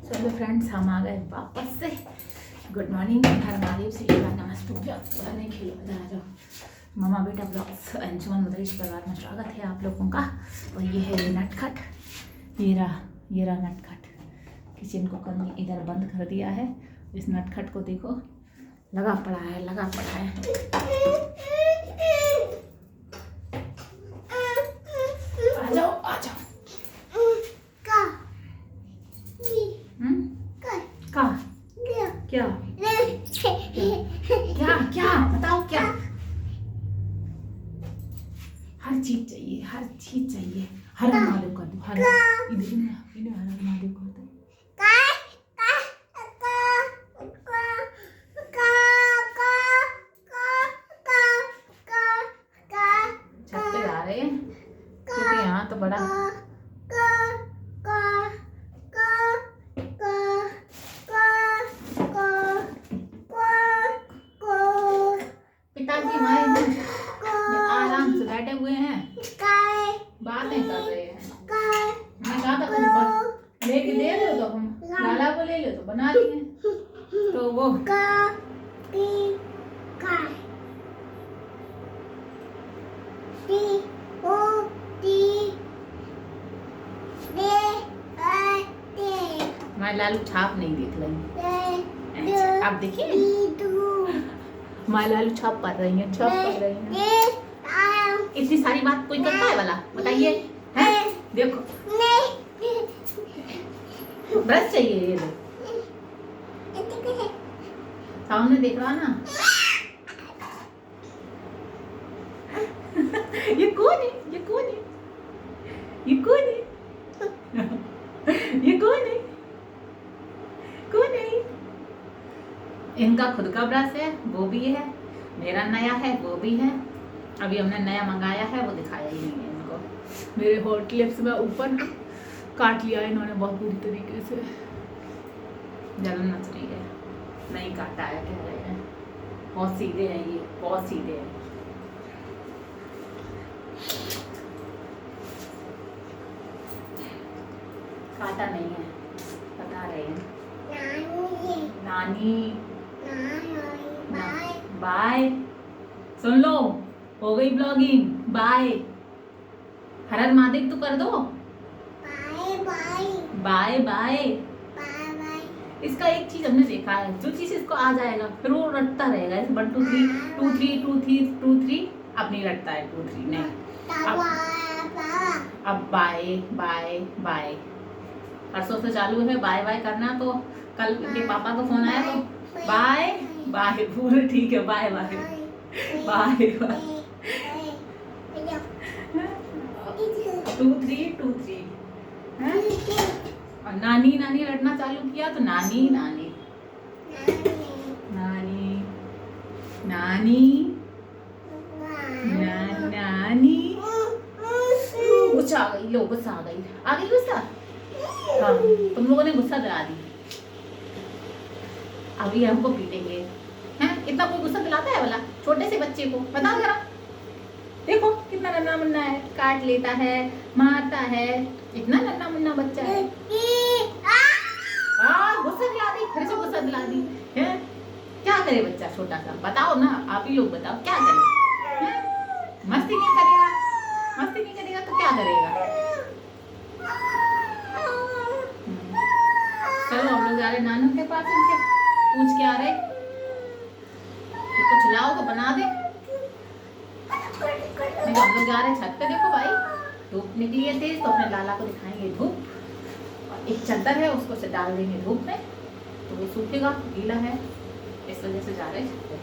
चलो फ्रेंड्स, हम आ गए वापस से। गुड मॉर्निंग, हर महादेव श्री नमस्तुभ्यं। नहीं खेलो, इधर आ जाओ। मामा बेटा ब्लॉग्स अंजुमन मदरीश परिवार में स्वागत है आप लोगों का। और ये है ये नटखट, ये रहा नटखट। किचन को कल इधर बंद कर दिया है। इस नटखट को देखो, लगा पड़ा है। आ जाओ। क्या बताओ क्या? हर चीज चाहिए। हर महादेव कर दो, हर इन्हें हर महादेव कर दो। छत पे जा रहे हैं क्योंकि यहाँ तो बड़ा पिताजी हमारे आराम से बैठे हुए हैं, बातें कर रहे हैं। मैं कहा था कुछ लेके दे दो, तो हम लाला को ले लो तो बना दिए। तो वो मैं लालू छाप नहीं देख रही। अच्छा, आप देखिए माँ लालू छाप पढ़ रही है। इतनी सारी बात कोई करता है वाला, बताइए? हैं? देखो ब्रश चाहिए, ये लो सामने देख रहा ना। ये कौन है? इनका खुद का ब्रश है, वो भी है। मेरा नया है, वो भी है। अभी हमने नया मंगाया है, वो दिखाया ही नहीं है इनको। मेरे हॉट लिप्स में ऊपर काट लिया इन्होंने बहुत बुरी तरीके से। जलन मच रही है। नहीं काटा है कह रहे हैं। बहुत सीधे हैं ये, बहुत सीधे हैं। काटा नहीं है, बता रहे हैं। नानी बाय। सुन लो, हो गई ब्लॉगिंग। बाय। हर हर महादेव तो कर दो। बाय। इसका एक चीज हमने देखा है, जो चीज इसको आ जाएगा फिर वो रटता रहेगा। 1 2 3 2 3 2 3 2 3 अब नहीं रटता है 2 3 नहीं। अब बाय। परसों से चालू है बाय करना। तो कल के पापा का फोन आया तो बाय पूरे ठीक है। बाय 2 3 और नानी रटना चालू किया तो नानी गुस्सा आ गई। लो गुस्सा आ गई गुस्सा। हाँ, तुम लोगों ने गुस्सा दिला दी। अभी हमको पीटेंगे हैं? इतना कोई गुस्सा दिलाता है वाला छोटे से बच्चे को? बताओ जरा। देखो कितना नन्हा मुन्ना है, काट लेता है, मारता है। इतना नन्हा मुन्ना बच्चा है। गुस्सा दिला दी, फिर से गुस्सा दिला दी है। क्या करे बच्चा छोटा सा? बताओ ना, आप ही लोग बताओ क्या करे? मस्ती नहीं करेगा तो क्या करेगा? चलो हम लोग जा रहे नानू के पास, उनके पूछ के आ रहे कि कुछ लाओ तो बना दे। नहीं तो हम लोग जा रहे छत पे। देखो भाई, धूप निकली है तेज, तो अपने लाला को दिखाएंगे धूप। और एक चादर है, उसको से डाल देंगे धूप में, तो वो सूखेगा, गीला है। इस वजह से जा रहे हैं छत पे।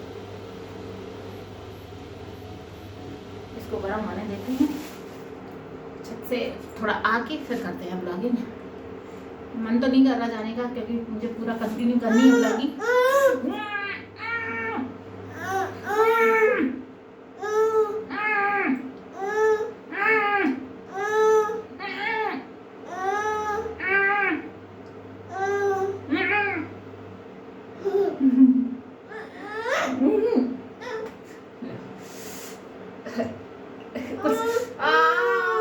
इसको गर्म होने देते हैं। छत से थोड़ा आके फिर करते हैं ब्लॉगिंग। मन तो नहीं कर रहा जाने का, क्योंकि मुझे पूरा कंटिन्यू करनी है ब्लॉगिंग।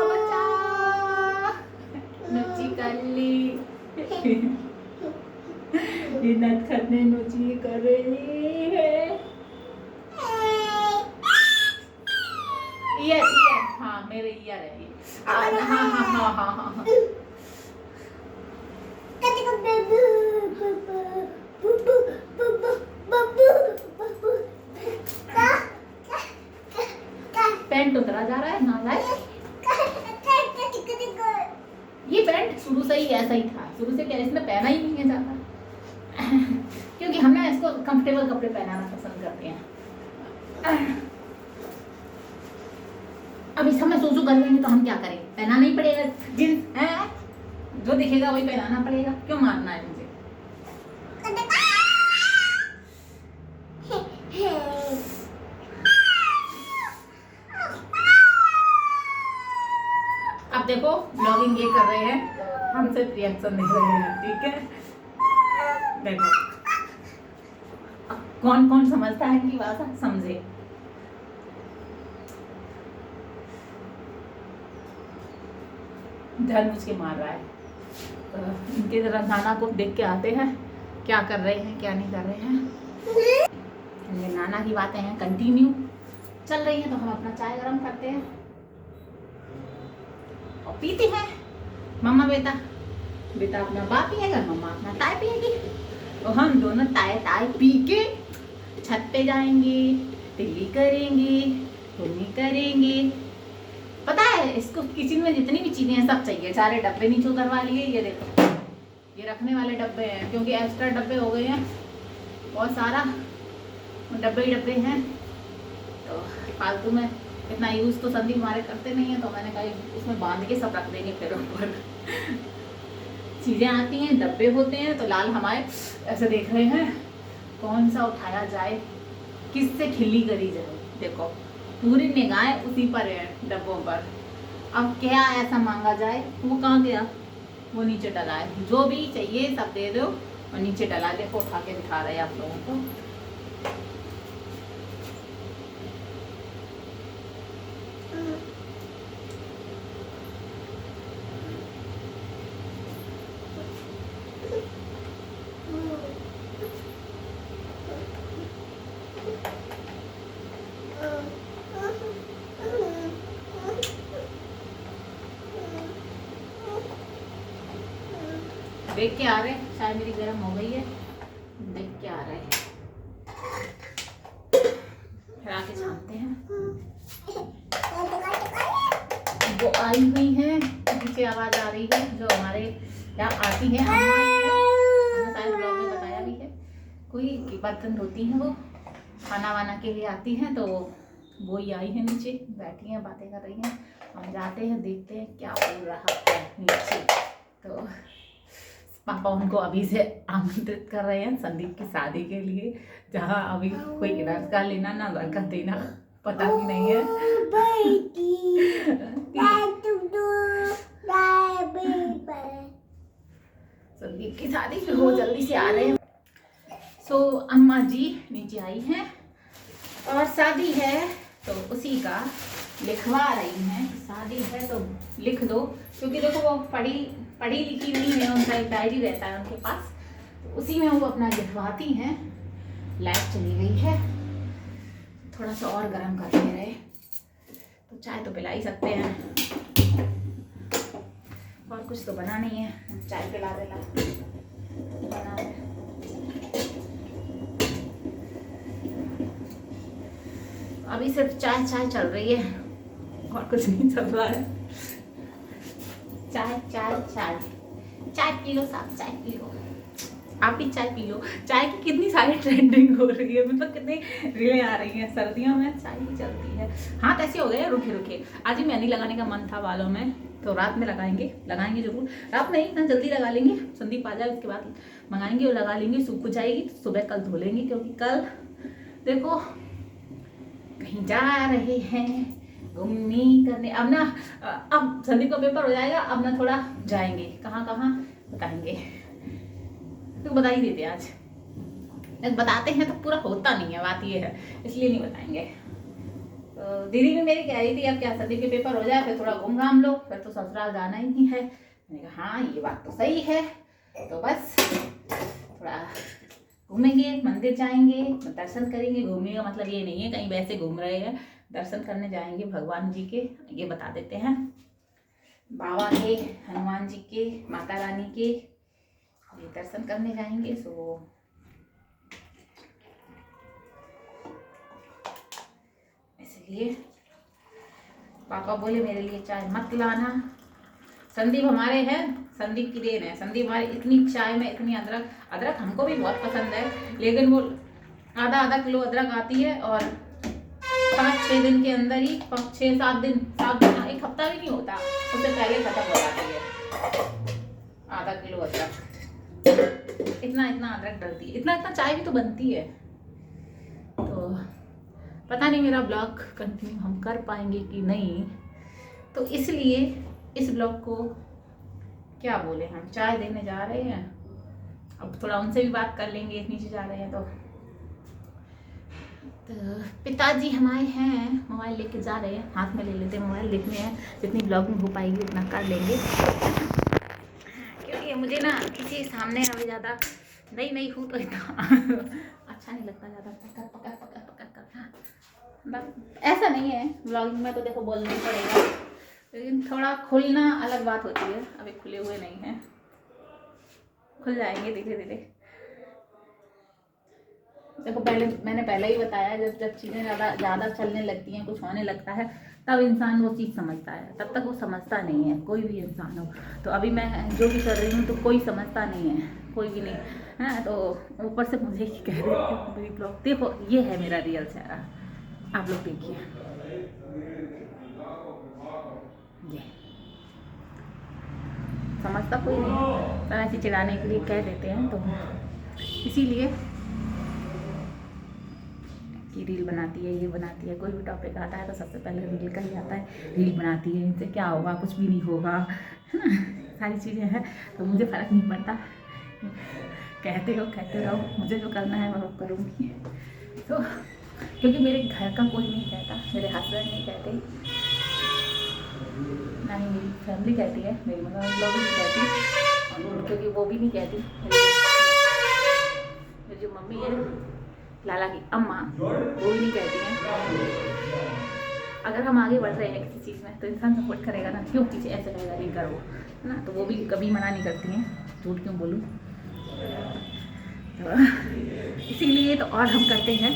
बच्चा नच्ची कर ली। ये नटखट नोची कर रही है। ईयर ईयर, हाँ मेरे ईयर है ये। हाँ हाँ हाँ हाँ हाँ हाँ। पैंट उतरा जा रहा है ना लाए। ये पैंट शुरू से ही ऐसा ही था, शुरू से क्या इसमें पहना ही नहीं है ज्यादा क्योंकि हम ना इसको कंफर्टेबल कपड़े पहनाना पसंद करते हैं। अब इस समय सोचो कर लेंगे तो हम क्या करें, पहनाना ही पड़ेगा जींस है, जो दिखेगा वही पहनाना पड़ेगा, क्यों मारना है मुझे। अब देखो ब्लॉगिंग ये कर रहे हैं, हमसे रिएक्शन दे रहे हैं, ठीक है। देखो कौन कौन समझता है इनकी भाषा, समझे। धन मुझके मार रहा है, तो इनके जरा नाना को देख के आते हैं क्या कर रहे हैं क्या नहीं कर रहे हैं। इनके नाना की बातें हैं कंटिन्यू चल रही है, तो हम अपना चाय गरम करते हैं और पीते हैं। मम्मा बेटा बेटा अपना बात पिएगा, मम्मा अपना चाय पिएगी, तो हम दोनों चाय पी के छत पे जाएंगे, टिल्ली करेंगे, घूमनी करेंगे। पता है इसको किचन में जितनी भी चीजें हैं सब चाहिए। सारे डब्बे नीचे उतरवा लिए, ये देखो ये रखने वाले डब्बे हैं क्योंकि एक्स्ट्रा डब्बे हो गए हैं बहुत सारा, डब्बे ही डब्बे हैं, तो फालतू में इतना यूज तो संदीप हमारे करते नहीं है, तो मैंने कहा उसमें बांध के सब रख देंगे फिर ऊपर। चीजें आती हैं डब्बे होते हैं, तो लाल हमारे ऐसे देख रहे हैं कौन सा उठाया जाए, किससे खिल्ली करी जाए। देखो पूरी निगाहें उसी पर है डब्बों पर। अब क्या ऐसा मांगा जाए, वो कहाँ गया, वो नीचे डला है। जो भी चाहिए सब दे दो और नीचे डला। देखो उठा के दिखा रहे हैं आप लोगों को। देख के आ रहे हैं, चाय मेरी गर्म हो गई है, देख के आ रहे हैं, फिर आके छानते हैं। वो आई हुई है, पीछे आवाज आ रही है जो हमारे यहाँ आती है, हमने शायद ब्लॉग में बताया भी है। कोई बर्तन धोती हैं, वो खाना वाना के लिए आती हैं, तो वो ही आई है नीचे, बैठी हैं बातें कर रही हैं। हम जाते हैं देखते हैं क्या बोल रहा है नीचे। तो पापा उनको अभी से आमंत्रित कर रहे हैं संदीप की शादी के लिए, जहाँ अभी कोई इधर का लेना ना उधर का देना पता भी नहीं है। संदीप की शादी फिर वो जल्दी से आ रहे हैं। सो अम्मा जी नीचे आई हैं और शादी है तो उसी का लिखवा रही हैं। शादी है तो लिख दो, क्योंकि देखो वो पढ़ी लिखी नहीं है, उनका एक डायरी रहता है उनके पास, तो उसी में वो अपना लिखवाती हैं। लाइट चली गई है, थोड़ा सा और गर्म कर दे रहे, तो चाय तो पिला ही सकते हैं, और कुछ तो बना नहीं है, चाय पिला देना बना है। अभी सिर्फ चाय चल रही है और कुछ नहीं चल रहा है। चाय चाय चाय चाय पी लो, साथ चाय पी लो, आप भी चाय पी लो। चाय की कितनी सारी ट्रेंडिंग हो रही है, मतलब कितनी रीलें आ रही हैं। सर्दियों में चाय ही चलती है। हाँ ऐसे हो गए रुके रुके। आज ही मेहंदी लगाने का मन था बालों में, तो रात में लगाएंगे जरूर। रात में इतना जल्दी लगा लेंगे, संदीप आ जाए उसके बाद मंगाएंगे और लगा लेंगे। सूख जाएगी तो सुबह कल धो लेंगे, क्योंकि कल देखो कहीं जा रहे हैं घूमने करने। अब संदीप का पेपर हो जाएगा, अब ना थोड़ा जाएंगे, कहाँ बताएंगे, तो बता ही देते आज। बताते हैं तो पूरा होता नहीं है, बात ये है, इसलिए नहीं बताएंगे। तो दीदी भी मेरी कह रही थी अब क्या संदीप के पेपर हो जाए फिर थोड़ा घूम घाम लो, फिर तो ससुराल जाना ही है। मैंने कहा हाँ ये बात तो सही है, तो बस थोड़ा घूमेंगे, मंदिर जाएंगे, दर्शन करेंगे। घूमने का मतलब ये नहीं है कहीं वैसे घूम रहे हैं, दर्शन करने जाएंगे भगवान जी के, ये बता देते हैं, बाबा के, हनुमान जी के, माता रानी के, ये दर्शन करने जाएंगे। सो इसलिए पापा बोले मेरे लिए चाय मत लाना। संदीप हमारे हैं, संदीप की देन है। संदीप हमारी इतनी चाय में इतनी अदरक, अदरक हमको भी बहुत पसंद है, लेकिन वो आधा किलो अदरक आती है और 5-6 दिन के अंदर ही, 6-7 दिन, 7 दिन, एक हफ्ता भी नहीं होता, उससे पहले खत्म हो जाती है आधा किलो अदरक। इतना अदरक डलती है, इतना चाय भी तो बनती है। तो पता नहीं मेरा ब्लॉग कंटिन्यू हम कर पाएंगे कि नहीं, तो इसलिए इस ब्लॉग को क्या बोले, हम चाय देने जा रहे हैं। अब थोड़ा उनसे भी बात कर लेंगे, नीचे जा रहे हैं तो पिताजी हमारे हैं, मोबाइल लेके जा रहे हैं, हाथ में ले लेते हैं मोबाइल, देखने हैं जितनी ब्लॉगिंग हो पाएगी उतना कर लेंगे, क्योंकि मुझे ना किसी सामने अभी ज़्यादा नहीं हूँ तो इतना अच्छा नहीं लगता, ज़्यादा पकड़ कर। ऐसा नहीं है ब्लॉगिंग में तो देखो बोलना ही पड़ेगा, लेकिन थोड़ा खुलना अलग बात होती है। अभी खुले हुए नहीं हैं, खुल जाएंगे धीरे धीरे। देखो मैंने पहले ही बताया, जब चीज़ें ज़्यादा चलने लगती हैं, कुछ होने लगता है, तब इंसान वो चीज़ समझता है, तब तक वो समझता नहीं है, कोई भी इंसान हो। तो अभी मैं जो भी कर रही हूँ तो कोई समझता नहीं है, कोई भी नहीं है, तो ऊपर से मुझे ही कह रहे हैं मेरी ब्लॉग देखो, ये है मेरा रियल चेहरा, आप लोग देखिए, ये समझता कोई नहीं, तो ऐसे चिढ़ाने के लिए कह देते हैं, तो इसीलिए कि रील बनाती है, ये बनाती है, कोई भी टॉपिक आता है तो सबसे पहले रील का ही आता है, रील बनाती है, इनसे क्या होगा, कुछ भी नहीं होगा, है ना, सारी चीज़ें हैं, तो मुझे फ़र्क नहीं पड़ता, कहते रहो, मुझे जो करना है मैं वो करूँगी। तो क्योंकि मेरे घर का कोई नहीं कहता, मेरे हस्बैंड नहीं कहते, ना ही मेरी फैमिली कहती है, मेरी मम्मी लोग नहीं कहती, क्योंकि वो भी नहीं कहती, मेरी जो मम्मी है, लाला की अम्मा, वो भी नहीं कहती हैं। अगर हम आगे बढ़ रहे हैं किसी चीज़ में तो इंसान सपोर्ट करेगा ना, क्यों पीछे ऐसे कहेगा नहीं करो, है ना, तो वो भी कभी मना नहीं करती हैं, झूठ क्यों बोलूँ। तो इसीलिए तो और हम करते हैं,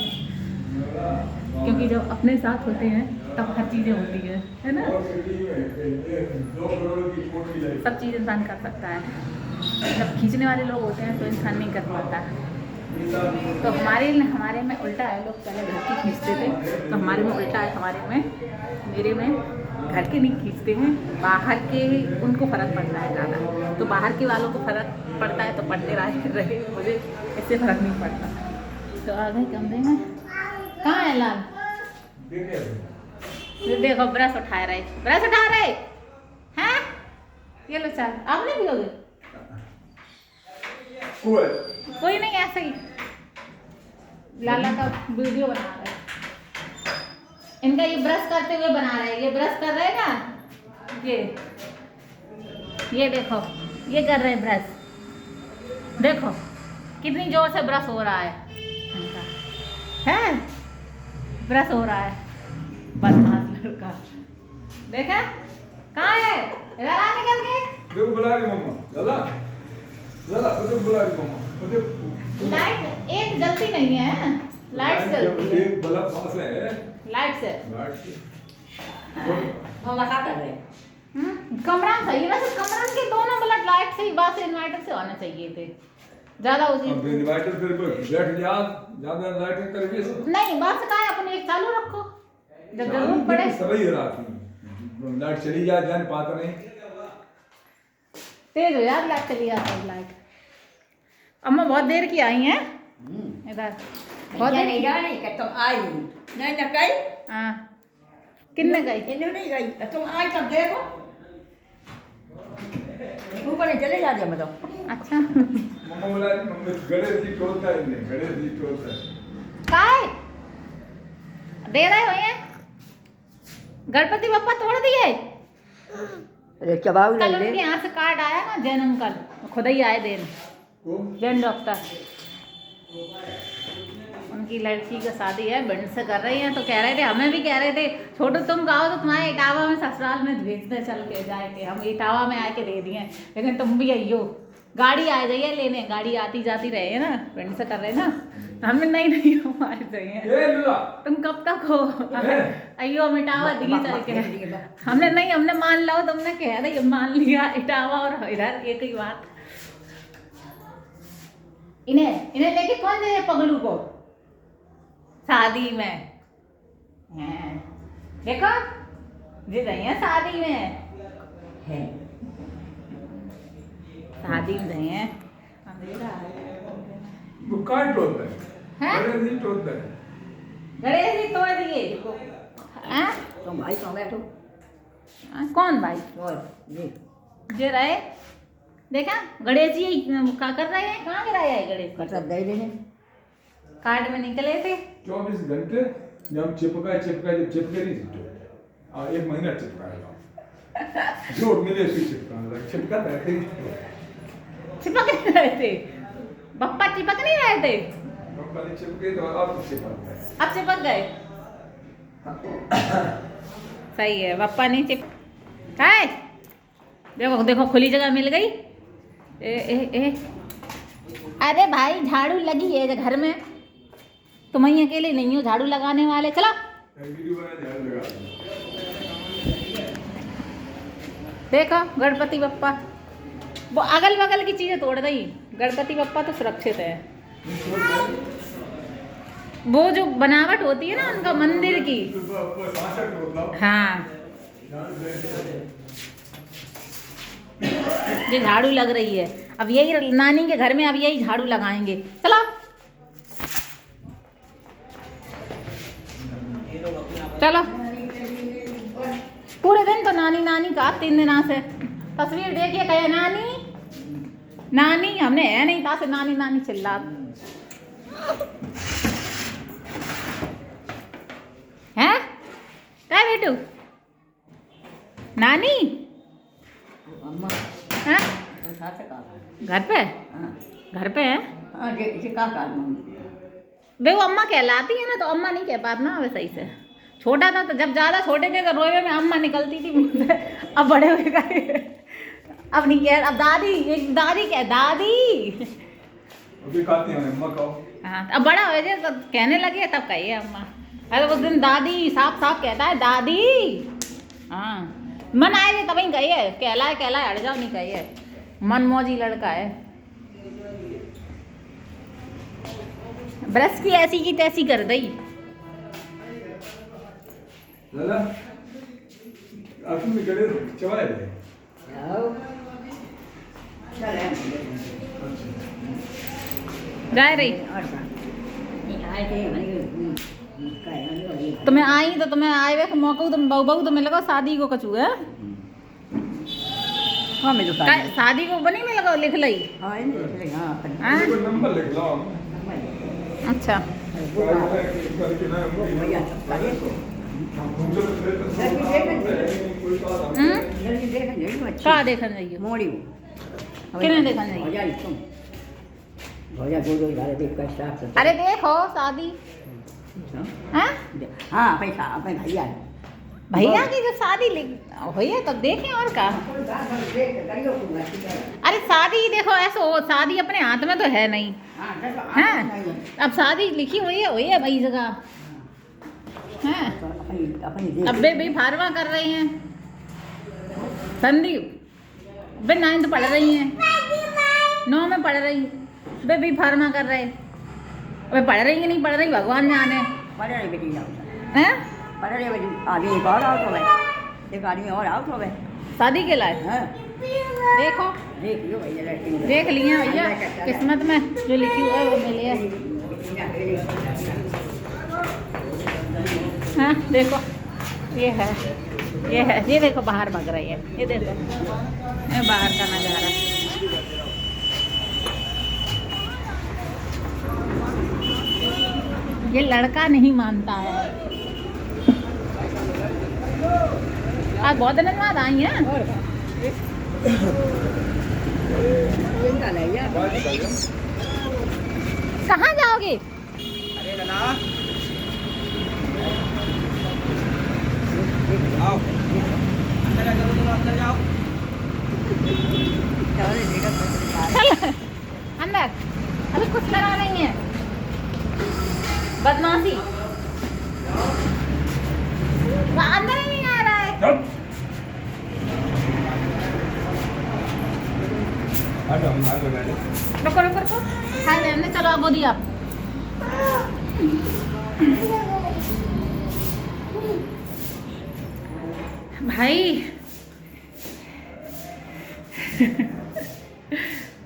क्योंकि जब अपने साथ होते हैं तब हर चीज़ें होती है ना, सब चीज़ इंसान कर सकता है। जब खींचने वाले लोग होते हैं तो इंसान नहीं कर पाता। तो हमारे में उल्टा है, लोग पहले घर के खींचते थे, तो हमारे में उल्टा है, मेरे में घर के नहीं खींचते हैं, बाहर के उनको फ़र्क पड़ता है ज़्यादा, तो बाहर के वालों को फ़र्क पड़ता है तो पढ़ते रहे, मुझे इससे फ़र्क नहीं पड़ता। तो आ गए कमरे में, कहाँ है लाल, देखो ब्रश उठा रहे हैं, ये लो चाय, आप नहीं पियोगे? कोई नहीं, ऐसे ही लाला का वीडियो बना रहे हैं, इनका ये ब्रश करते हुए बना रहे हैं, ये ब्रश कर रहे हैं ना, ये देखो, ये कर रहे हैं ब्रश, देखो कितनी जोर से ब्रश हो रहा है, ब्रश हो रहा है, बदमाश लड़का, देखा कहाँ है लाला, निकल के देखो बुला रही मम्मा, लाला तो बुला रही मम्मा, लाइट एक जलती नहीं है, लाइट जलती है, एक बल्ब पास है, लाइट से मम्मा क्या कर रहे? कमरा सही है, वैसे कमरा के दोनों बल्ब लाइट से ही, बस इन्वर्टर से होने चाहिए थे, ज्यादा उसी अब इन्वर्टर फिर बैठ जा, ज्यादा लाइट करेंगे नहीं, बस का है अपने एक चालू रखो, जब जरूरत पड़े सभी रात लाइट चली जाए, जान पाता नहीं, तेज हो यार, लाइट चली जाती है लाइट। अम्मा बहुत देर की आई हैं इधर, बहुत देर नहीं जाने कि तुम आई नहीं ना गई, हाँ किन्ने गई, इन्हों नहीं गई, तुम आई तब देखो ऊपर चले जा दिया मतलब। अच्छा मम्मा बोला मम्मी गणेश जी टोलता है, नहीं गणेश जी टोलता है, काय दे रहे हो ये, गणपति बप्पा तोड़ दिए, अरे चबाऊ कल ले ले, उनके यहाँ से कार्ड आया ना, जैन अंकल खुद ही आए देन, जैन डॉक्टर, उनकी लड़की का शादी है, बंद से कर रही हैं, तो कह रहे थे, हमें भी कह रहे थे छोटू तुम कहो तो तुम्हारे इटावा में ससुराल में भेजते चल के जाए के, हम इटावा में आके दे दिए, लेकिन तुम भी आइयो, गाड़ी आ जाइए लेने, गाड़ी आती जाती रहे है ना, बंद से कर रहे ना, तो हमें नहीं हम आ जाइए, तुम कब तक हो आइयो, हम इटावा दिए चल के, हमने मान लो, तुमने कह रही मान लिया, इटावा और इधर एक ही बात। इन्हें लेके कौन जाए पगलू को शादी में? देखो जी गई है शादी में, शादी में गई है, अंधेरा वो काट होता है, हैं? गणेश जी होता है, गणेश जी तोड़ दिए देखो, हैं? तुम भाई कौन बैठो कौन भाई? और जी जे रहे देखा गणेश जी क्या कर रहे हैं, कहाँ गिराया है गणेश जी? मतलब दे देने कार्ड में निकले थे 24 घंटे जब चिपका जब चिपके नहीं चिपके, 1 महीना चिपकाएगा, जो मिले उसी चिपका रहते चिपक नहीं रहे थे, पप्पा चिपक नहीं रहे थे, कंपनी चिपके तो आप चिपक गए, अब चिपक गए, सही है, पप्पा नहीं चिप है, देखो देखो खुली जगह मिल गई, ए अरे भाई झाड़ू लगी है घर में, तुम ही अकेले नहीं हो झाड़ू लगाने वाले, चलो देखो गणपति बप्पा, वो अगल बगल की चीजें तोड़ रही, गणपति बप्पा तो सुरक्षित है, वो जो बनावट होती है ना उनका मंदिर की, हाँ ये झाड़ू लग रही है, अब यही नानी के घर में अब यही झाड़ू लगाएंगे, चलो चलो, पूरे दिन तो नानी नानी का 3 दिन से तस्वीर देखिए, कहे नानी नानी, हमने है नहीं था से नानी नानी चिल्ला, है क्या बेटू नानी अम्मा है घर पे घर पे है, हाँ जी का काम वे वो अम्मा कहलाती है ना, तो अम्मा नहीं कह पाती ना वे सही से, छोटा था तो जब ज्यादा छोटे थे तो रोए में अम्मा निकलती थी मुंह से, अब बड़े हुए गए, अब नहीं कह, अब दादी, एक दादी क्या दादी, अभी खाती हैं अम्मा खाओ, हाँ अब बड़ा हो जाए तो कहने लगे तब कहिए अम्मा, अरे उस दिन दादी साफ साफ कहता है दादी, हाँ मन आए थे तभी कहिए, कहलाए हट जाओ नहीं कहिए, मन मौजी लड़का है, ब्रश की ऐसी की तैसी कर दी, दादा आप में गड़े चवाए थे, जा रही तुम्हें आई तो तुम्हें आए हुए मौका, तुम बहू तुम्हें लगा शादी को कचू है, हाँ मैं तो शादी को बनी में लगा लिख लई, हाँ हाँ? नंबर लिख लो, अच्छा क्या देखन जाइए, मोड़ी किने देखन जाइए, अरे देखो शादी, हाँ हाँ पैसा अपने भैया भैया की जब शादी हुई है तब देखें और का, अरे शादी देखो ऐसा हो, शादी अपने हाथ में तो है नहीं, हैं अब शादी लिखी हुई है भाई जगह, हैं अब भी फार्मा कर रही हैं, संदीप बे 9th पढ़ रही हैं, 9 में पढ़ रही, बे भी फार्मा कर रहे, अबे पढ़ रही कि नहीं पढ़ रही भगवान जाने, पढ़ रही बेटी हैं पढ़ रही बेटी, आदमी एक और आउट हो गए, एक आदमी और आउट हो गए शादी के लाए, हाँ देखो देख लियो भैया लड़की देख लिए भैया, किस्मत में जो लिखी हुई है वो मिली है, हाँ देखो ये है ये देखो बाहर भाग रही है, ये देखो ये बाहर का नज़ारा, ये लड़का नहीं मानता है, आज बहुत दिन बाद आई हैं, कहाँ जाओगे? अरे लला आओ अंदर जाओ, तुम अंदर जाओ। चल अंदर, अभी कुछ लगा नहीं है। बदमाशी अंदर ही नहीं आ रहा है। चल हटो, हम आगे बैठे। रुको रुको रुको, खाए लेने चलो अब बोली आप। भाई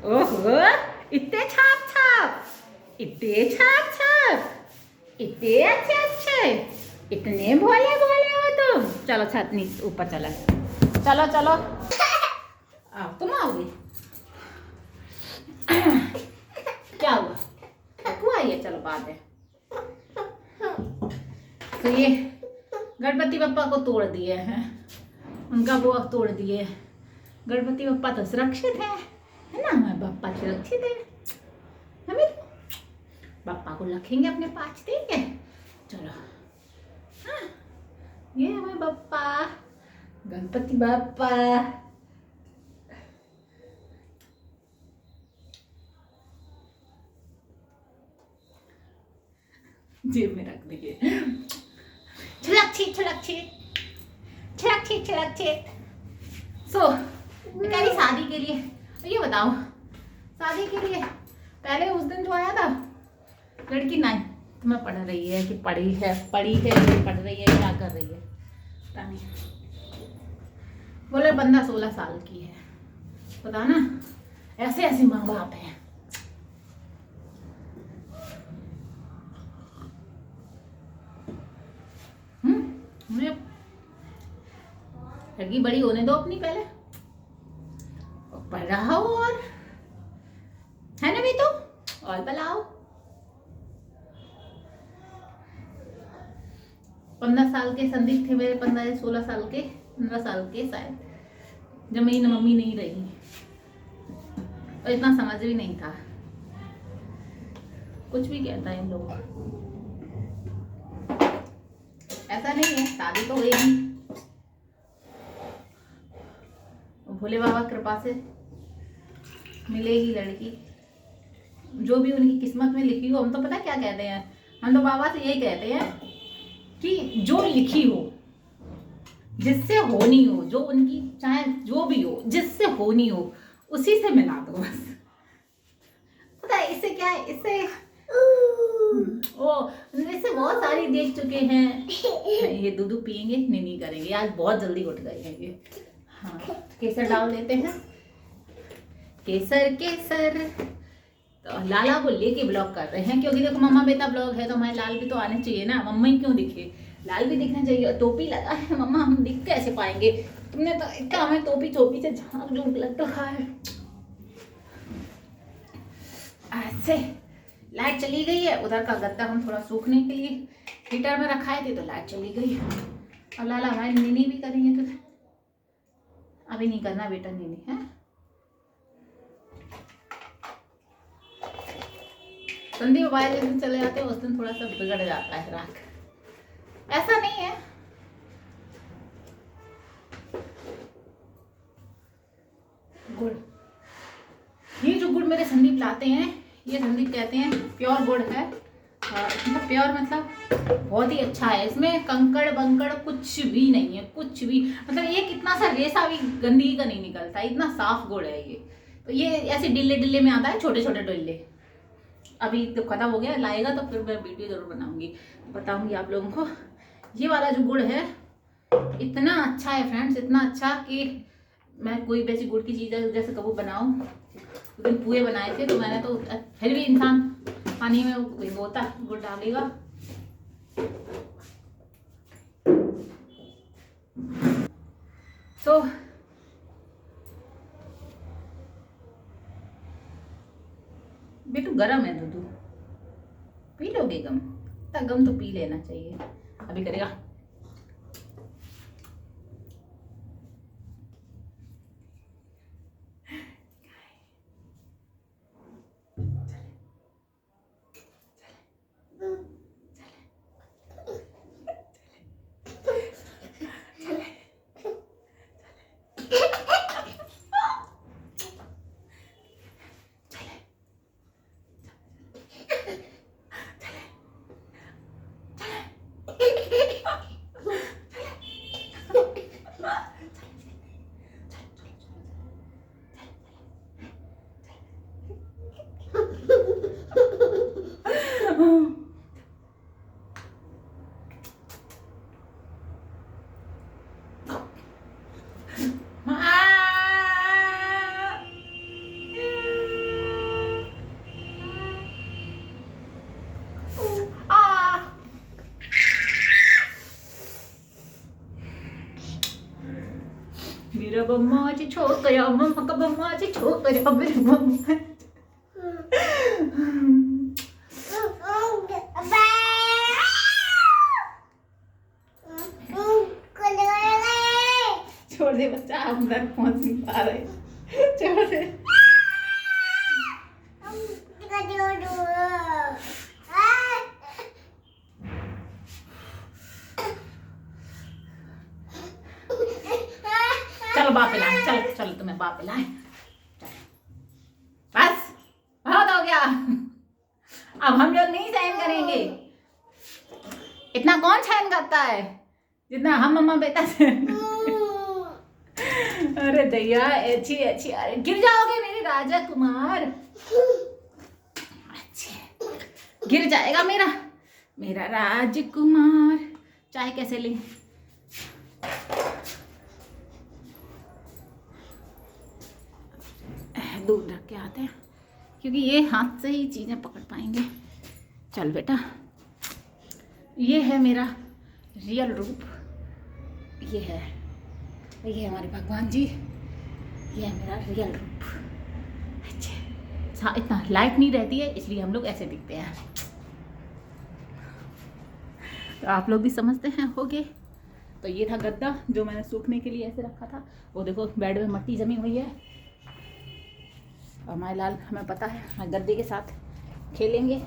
ओहो, इतने छाप छाप, इतने छाप छाप, इतने अच्छे अच्छे, इतने भोले भोले हो तुम। चलो छत नीचे ऊपर चला, चलो चलो आओ, तुम आओगे। क्या हुआ? हुआ ये, चलो बात है। तो ये गणपति बप्पा को तोड़ दिए हैं, उनका वो तोड़ दिए। गणपति बप्पा तो सुरक्षित है ना, हमारे बप्पा सुरक्षित है। हमें बप्पा को रखेंगे अपने पास, ठीक है। चलो हाँ, ये हमारे बप्पा, गणपति बप्पा। जेब में रख दिए। छलक। सो कह रही शादी के लिए, ये बताओ शादी के लिए पहले उस दिन जो आया था लड़की नाइन्थ में पढ़ रही है कि पढ़ी है पढ़ रही है, क्या कर रही है पता नहीं। बोले बंदा 16 साल की है। पता ना, ऐसे ऐसे माँ बाप हैं। लड़की बड़ी होने दो अपनी पहले, पढ़ रहा हो और है ना भी तो, और बनाओ। 15 साल के संदीप थे मेरे, 16 साल के, 15 साल के शायद, जब मेरी मम्मी नहीं रही, और इतना समझ भी नहीं था। कुछ भी कहता है इन लोग, ऐसा नहीं है, शादी तो होगी। भोले बाबा कृपा से मिलेगी लड़की, जो भी उनकी किस्मत में लिखी हो। हम तो पता क्या कहते हैं, हम तो बाबा से यही कहते हैं कि जो लिखी हो, जिससे होनी हो, जो उनकी चाहे जो भी हो, जिससे होनी हो, उसी से मिला दो बस। पता है इससे क्या है, इससे इससे बहुत सारी देख चुके हैं। ये दूध पियेंगे, नहीं करेंगे, आज बहुत जल्दी उठ गए हैं ये। हाँ, केसर डाल देते हैं, केसर। तो लाला को लेके ब्लॉग कर रहे हैं, क्योंकि देखो मम्मा बेटा ब्लॉग है तो हमारे लाल भी तो आने चाहिए ना। मम्मा ही क्यों दिखे, लाल भी दिखना चाहिए। और टोपी लगा है मम्मा, हम दिख कैसे पाएंगे? तुमने तो क्या हमें टोपी से झांक झूक लग रखा है। ऐसे लाइट चली गई है, उधर का गद्दा हम थोड़ा सूखने के लिए हीटर में रखाए थे, तो लाइट चली गई है। और लाला हमारे नीनी भी करेंगे, तो अभी नहीं करना बेटा नीनी है। संदीप बाबा जिस दिन चले जाते हैं उस दिन थोड़ा सा बिगड़ जाता है राख, ऐसा नहीं है। गुड़, ये जो गुड़ मेरे संदीप लाते हैं, ये संदीप कहते हैं प्योर गुड़ है। मतलब प्योर मतलब बहुत ही अच्छा है, इसमें कंकड़ बंकड़ कुछ भी नहीं है, कुछ भी। मतलब ये कितना सा रेसा भी गंदगी का नहीं निकलता, इतना साफ गुड़ है ये। तो ये ऐसे डिल्ले में आता है, छोटे छोटे डिल्ले। अभी तो खत्म हो गया, लाएगा तो फिर मैं वीडियो जरूर बनाऊंगी, बताऊंगी आप लोगों को। ये वाला जो गुड़ है इतना अच्छा है फ्रेंड्स, इतना अच्छा कि मैं कोई वैसी गुड़ की चीज़ जैसे कबू बनाऊं। उस दिन पुए बनाए थे तो मैंने तो, फिर भी इंसान पानी में भिगोता गुड़ डालेगा। तो बेटू गरम है दूध, पी लोगे गम? गम तो पी लेना चाहिए। अभी करेगा मेरा बम्मा जी छोकरा, मम्मा का बम्मा जी छोकरा, मेरे बम्मा। छोड़ दे बच्चा, हम अंदर पहुंच नहीं पा रहे, छोड़ दे। चलो बाप लाए, चलो चलो तुम्हें बाप लाए, बस बहुत हो गया। अब हम लोग नहीं सहन करेंगे, इतना कौन सहन करता है जितना हम मम्मा बेटा से। अरे दैया अच्छी अच्छी, अरे गिर जाओगे मेरे राजा कुमार, अच्छे गिर जाएगा मेरा मेरा राजकुमार। चाय कैसे लें? दूर रख के आते हैं क्योंकि ये हाथ से ही चीजें पकड़ पाएंगे। चल बेटा, ये है मेरा रियल रूप, ये है हमारे भगवान जी, ये है मेरा रियल रूप। अच्छा, इतना लाइट नहीं रहती है इसलिए हम लोग ऐसे दिखते हैं, तो आप लोग भी समझते हैं होगे। तो ये था गद्दा जो मैंने सूखने के लिए ऐसे रखा था। वो देखो बेड में मट्टी जमी हुई है और हमारे लाल हमें पता है हम गद्दे के साथ खेलेंगे।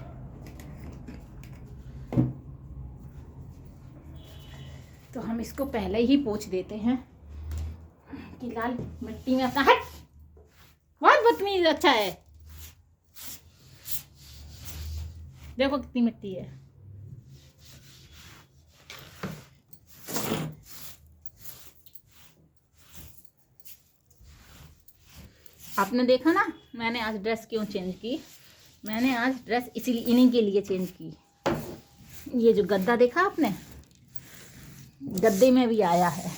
तो हम इसको पहले ही पोंछ देते हैं कि लाल मिट्टी में अपना हट, बहुत बदतमीज। अच्छा है, देखो कितनी मिट्टी है। आपने देखा ना मैंने आज ड्रेस क्यों चेंज की? मैंने आज ड्रेस इसीलिए इन्हीं के लिए चेंज की। ये जो गद्दा देखा आपने, गद्दे में भी आया है।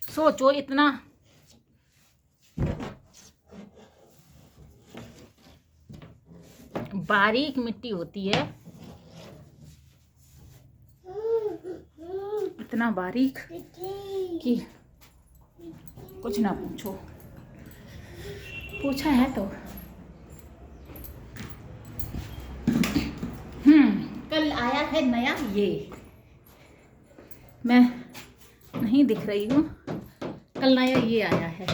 सोचो इतना बारीक मिट्टी होती है, इतना बारीक कि कुछ ना पूछो। पूछा है तो कल आया है नया, ये मैं नहीं दिख रही हूँ, कल नया ये आया है।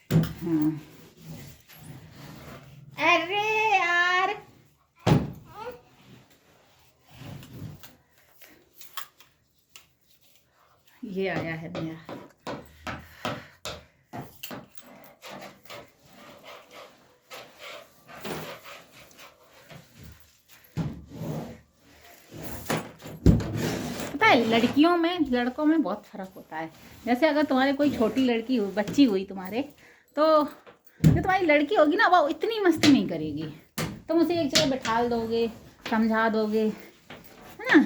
हाँ, अरे यार ये आया है नया। पता है लड़कियों में लड़कों में बहुत फर्क होता है। जैसे अगर तुम्हारे कोई छोटी लड़की हुई, बच्ची हुई तुम्हारे, तो जो तुम्हारी लड़की होगी ना वो इतनी मस्ती नहीं करेगी। तुम उसे एक जगह बैठा दोगे, समझा दोगे, है ना।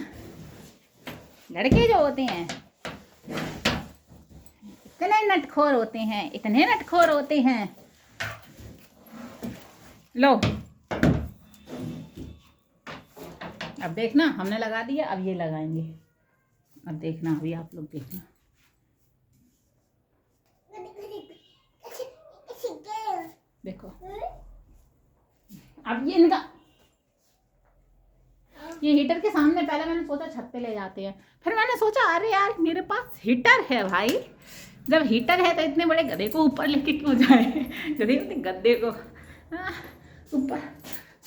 लड़के जो होते हैं इतने नटखोर होते हैं, इतने नटखोर होते हैं। लो अब देखना, हमने लगा दिया, अब ये लगाएंगे। अब देखना, अभी आप लोग देखना। देखो अब ये हीटर के सामने पहले मैंने सोचा छत पे ले जाते हैं, फिर मैंने सोचा अरे यार मेरे पास हीटर है भाई, जब हीटर है तो इतने बड़े गधे को ऊपर लेके क्यों जाए। गद्दे को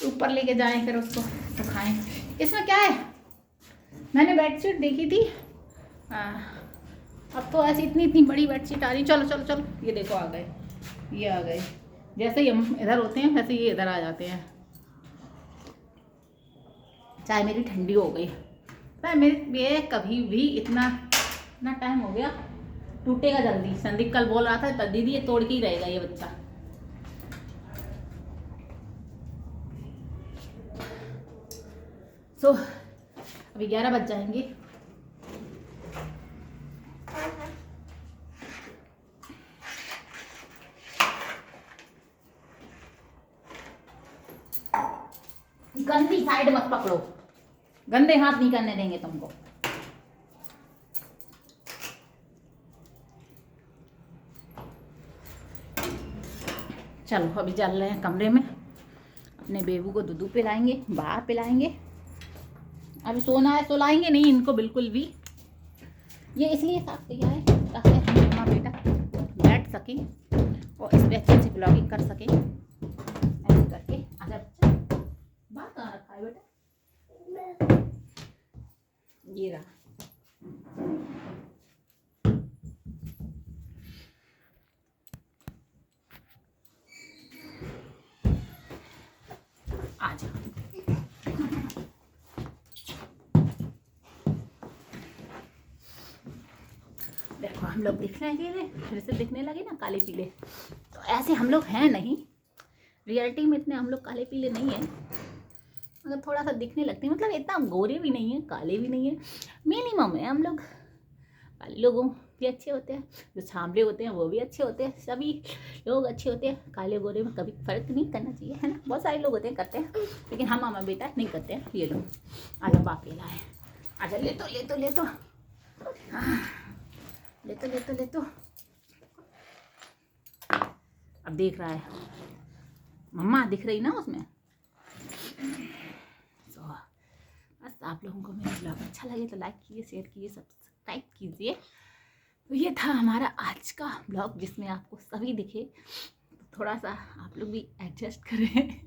ऊपर लेके जाएं, फिर उसको सुखाएं। इसमें क्या है, मैंने बेडशीट देखी थी, अब तो ऐसी इतनी बड़ी बेडशीट आ रही। चलो चलो चलो, ये देखो आ गए, ये आ गए। जैसे ही हम इधर होते हैं वैसे ये इधर आ जाते हैं। चाय मेरी ठंडी हो गई। पता मेरे ये कभी भी इतना टाइम हो गया, टूटेगा जल्दी। संदीप कल बोल रहा था दीदी ये तोड़ के ही रहेगा ये बच्चा। सो अभी 11 बज जाएंगे। गंदी साइड मत पकड़ो, गंदे हाथ नहीं करने देंगे तुमको। चलो अभी चल रहे हैं कमरे में, अपने बेबू को दूध पिलाएंगे, बाहर पिलाएंगे। अभी सोना है, सुलाएंगे नहीं इनको बिल्कुल भी। ये इसलिए साफ किया है ताकि हम मम्मा बेटा बैठ सकें और इस पर अच्छे से ब्लॉगिंग कर सकें। ऐसे करके आजा बच्चा, बात कहाँ रखा है बेटा, ये रहा। आजा देखो हम लोग दिखने लगे, फिर से दिखने लगे ना काले पीले, तो ऐसे हम लोग हैं नहीं, रियलिटी में इतने हम लोग काले पीले नहीं हैं, मगर थोड़ा सा दिखने लगते हैं। मतलब इतना गोरे भी नहीं है, काले भी नहीं है, मिनिमम है हम लोग। काले लोगों भी अच्छे होते हैं, जो छांवले होते हैं वो भी अच्छे होते हैं, सभी लोग अच्छे होते हैं। काले गोरे में कभी फर्क नहीं करना चाहिए, है ना। बहुत सारे लोग होते हैं करते हैं, लेकिन हम मामा बेटा नहीं करते हैं। ये लोग आजा बाकेला है, आजा ले तो ले तो ले तो ले तो ले तो ले तो। अब देख रहा है मम्मा, दिख रही ना उसमें। तो बस आप लोगों को मेरा ब्लॉग अच्छा लगे तो लाइक कीजिए, शेयर कीजिए, सब्सक्राइब कीजिए। तो ये था हमारा आज का ब्लॉग जिसमें आपको सभी दिखे। तो थोड़ा सा आप लोग भी एडजस्ट करें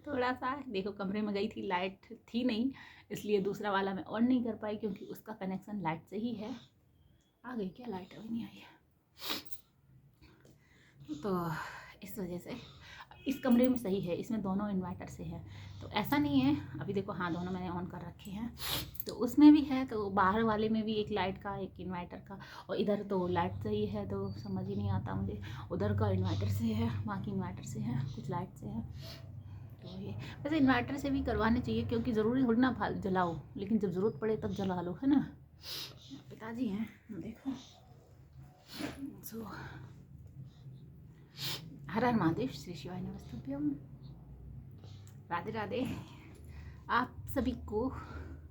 थोड़ा सा देखो, कमरे में गई थी, लाइट थी नहीं, इसलिए दूसरा वाला मैं ऑन नहीं कर पाई क्योंकि उसका कनेक्शन लाइट से ही है। आ गई क्या लाइट? अभी नहीं आई है। तो इस वजह से इस कमरे में सही है, इसमें दोनों इन्वर्टर से है, तो ऐसा नहीं है। अभी देखो हाँ, दोनों मैंने ऑन कर रखे हैं, तो उसमें भी है, तो बाहर वाले में भी एक लाइट का एक इन्वर्टर का, और इधर तो लाइट से ही है, तो समझ ही नहीं आता मुझे। उधर का इन्वर्टर से है, बाकी इन्वर्टर से है, कुछ लाइट से है। तो ये वैसे इन्वर्टर से भी करवाने चाहिए, क्योंकि ज़रूरी थोड़ी ना जलाओ, लेकिन जब ज़रूरत पड़े तब जला लो, है ना। पिताजी हैं, देखो। सो हर हर महादेव, श्री शिवाय नमस्तुभ्यम, राधे राधे आप सभी को।